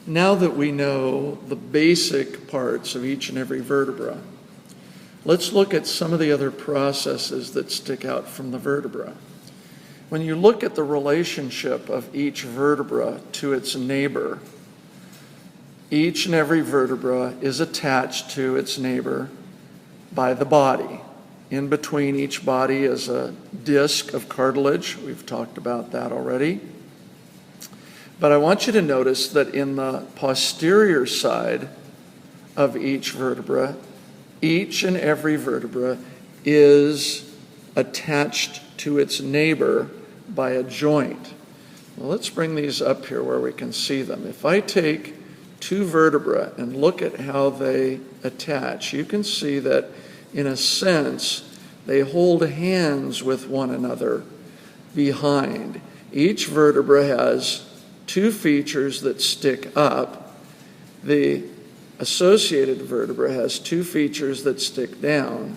Now that we know the basic parts of each and every vertebra, let's look at some of the other processes that stick out from the vertebra. When you look at the relationship of each vertebra to its neighbor, each and every vertebra is attached to its neighbor by the body. In between each body is a disc of cartilage. We've talked about that already. But I want you to notice that in the posterior side of each vertebra, each and every vertebra is attached to its neighbor by a joint. Well, let's bring these up here where we can see them. If I take two vertebrae and look at how they attach, you can see that in a sense they hold hands with one another behind. Each vertebra has two features that stick up. The associated vertebra has two features that stick down,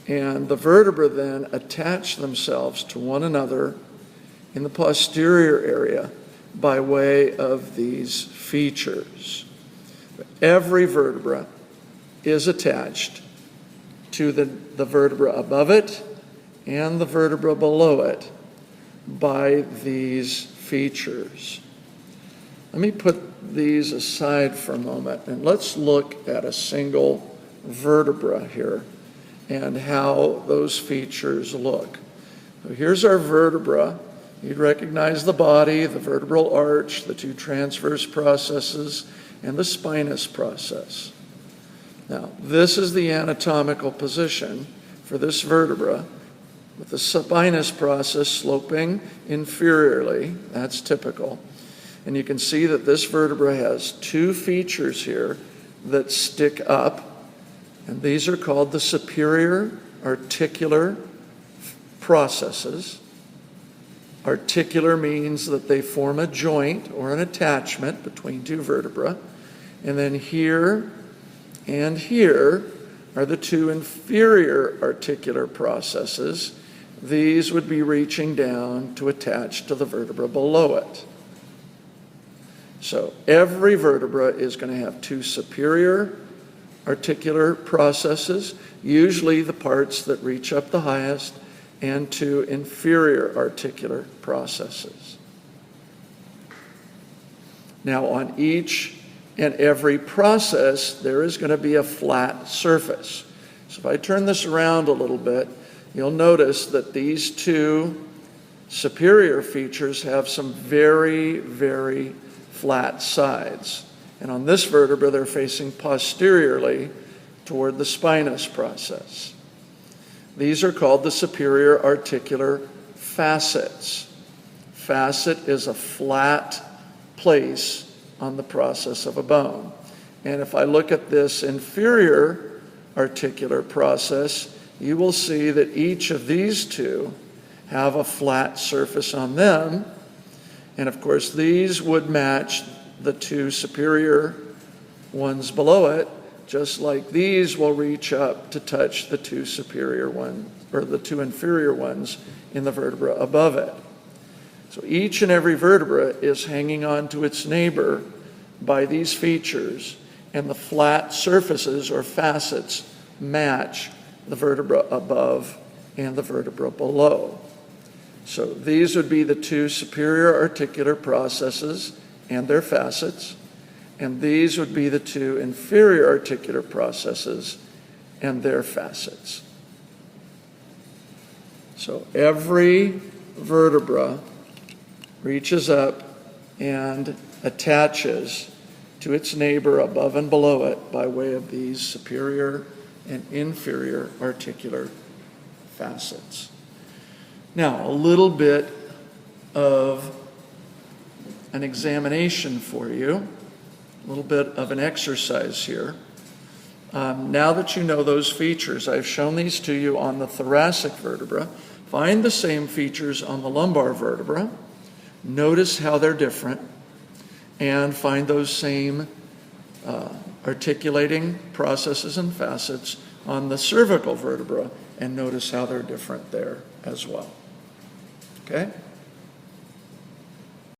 and the vertebra then attach themselves to one another in the posterior area by way of these features. Every vertebra is attached to the vertebra above it and the vertebra below it by these features. Let me put these aside for a moment and let's look at a single vertebra here and how those features look. So here's our vertebra. You'd recognize the body, the vertebral arch, the two transverse processes, and the spinous process. Now, this is the anatomical position for this vertebra, with the spinous process sloping inferiorly. That's typical. And you can see that this vertebra has two features here that stick up, and these are called the superior articular processes. Articular means that they form a joint or an attachment between two vertebrae. And then here and here are the two inferior articular processes. These would be reaching down to attach to the vertebra below it. So every vertebra is going to have two superior articular processes, usually the parts that reach up the highest, and two inferior articular processes. Now, on each and every process, there is going to be a flat surface. So if I turn this around a little bit, you'll notice that these two superior features have some very, very flat sides. And on this vertebra, they're facing posteriorly toward the spinous process. These are called the superior articular facets. Facet is a flat place on the process of a bone. And if I look at this inferior articular process, you will see that each of these two have a flat surface on them. And of course, these would match the two superior ones below it, just like these will reach up to touch the two superior ones, or the two inferior ones in the vertebra above it. So each and every vertebra is hanging on to its neighbor by these features, and the flat surfaces or facets match the vertebra above and the vertebra below. So these would be the two superior articular processes and their facets, and these would be the two inferior articular processes and their facets. So every vertebra reaches up and attaches to its neighbor above and below it by way of these superior and inferior articular facets. Now, a little bit of an examination for you, a little bit of an exercise here. Now that you know those features, I've shown these to you on the thoracic vertebra. Find the same features on the lumbar vertebra. Notice how they're different, and find those same articulating processes and facets on the cervical vertebra, and notice how they're different there as well. Okay?